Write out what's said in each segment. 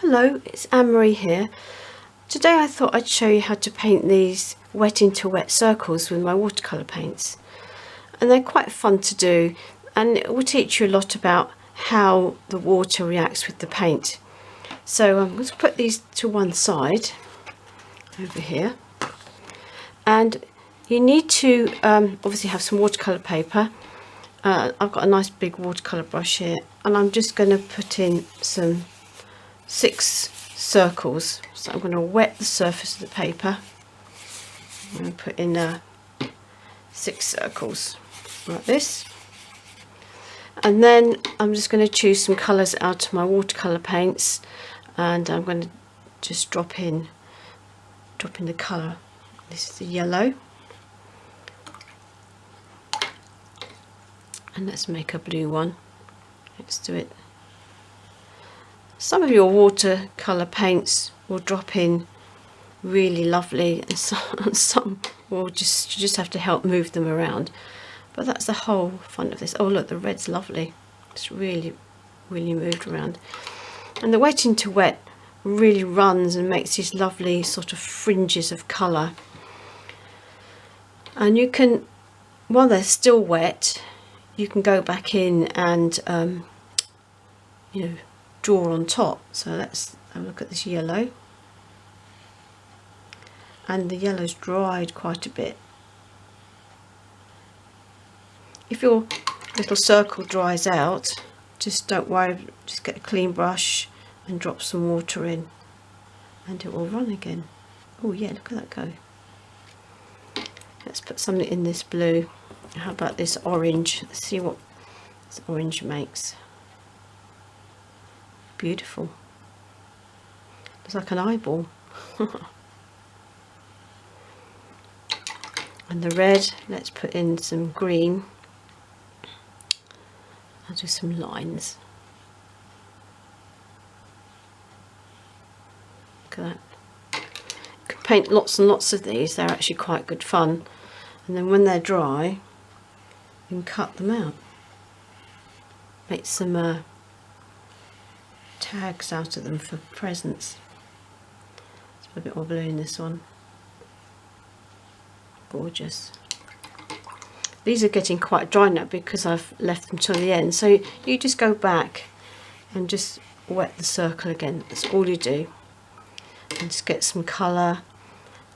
Hello, it's Ann Marie here. Today I thought I'd show you how to paint these wet into wet circles with my watercolour paints. And they're quite fun to do, and it will teach you a lot about how the water reacts with the paint. So I'm going to put these to one side over here. And you need to obviously have some watercolour paper. I've got a nice big watercolour brush here, and I'm just going to put in some 6 circles. So I'm going to wet the surface of the paper and put in 6 circles like this, and then I'm just going to choose some colours out of my watercolour paints, and I'm going to just drop in the colour. This is the yellow, and let's make a blue one. Let's do it. Some of your watercolour paints will drop in really lovely, and some will just have to help move them around. But that's the whole fun of this. Oh look, the red's lovely. It's really moved around. And the wet into wet really runs and makes these lovely sort of fringes of colour. And you can, while they're still wet, you can go back in and draw on top. So let's have a look at this yellow, and the yellow's dried quite a bit. If your little circle dries out, just don't worry, just get a clean brush and drop some water in and it will run again. Oh yeah, look at that go. Let's put something in this blue. How about this orange? Let's see what this orange makes. Beautiful. Looks like an eyeball. And the red, let's put in some green. I'll do some lines. Look at that. You can paint lots and lots of these. They're actually quite good fun. And then when they're dry, you can cut them out. Make some tags out of them for presents. Let's put a bit more blue in this one. Gorgeous. These are getting quite dry now because I've left them till the end. So you just go back and just wet the circle again. That's all you do. And just get some colour.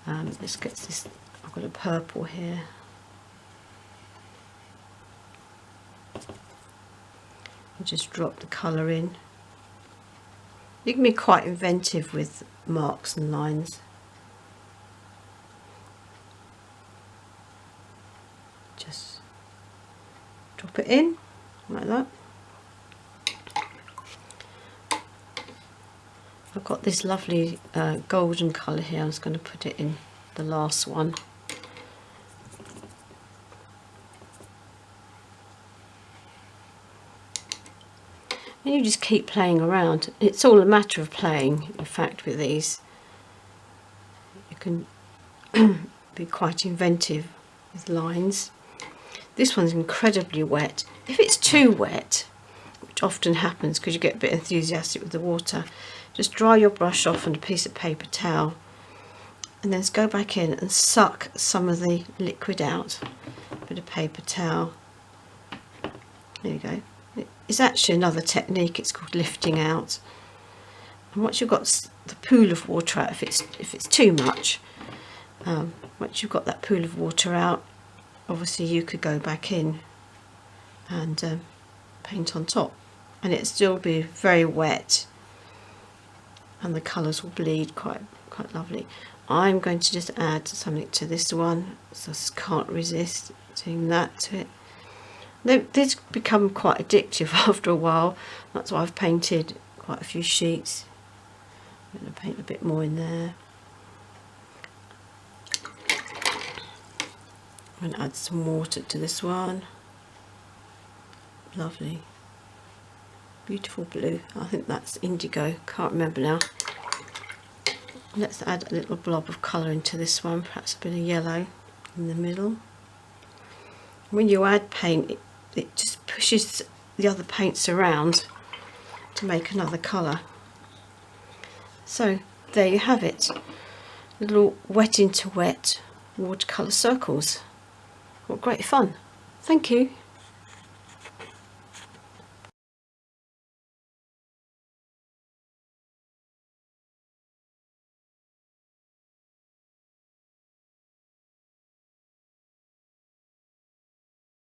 Let's get this. I've got a purple here. And just drop the colour in. You can be quite inventive with marks and lines. Just drop it in like that. I've got this lovely golden colour here. I'm just going to put it in the last one. And you just keep playing around. It's all a matter of playing, in fact, with these. You can be quite inventive with lines. This one's incredibly wet. If it's too wet, which often happens because you get a bit enthusiastic with the water, just dry your brush off on a piece of paper towel and then just go back in and suck some of the liquid out. A bit of paper towel. There you go. It's actually another technique. It's called lifting out. And once you've got the pool of water out, if it's too much, once you've got that pool of water out, obviously you could go back in and paint on top, and it'll still be very wet, and the colours will bleed quite lovely. I'm going to just add something to this one, so I just can't resist doing that to it. These become quite addictive after a while. That's why I've painted quite a few sheets. I'm going to paint a bit more in there. I'm going to add some water to this one. Lovely. Beautiful blue. I think that's indigo. Can't remember now. Let's add a little blob of colour into this one. Perhaps a bit of yellow in the middle. When you add paint, it just pushes the other paints around to make another colour. So there you have it, little wet into wet watercolour circles. What great fun. Thank you.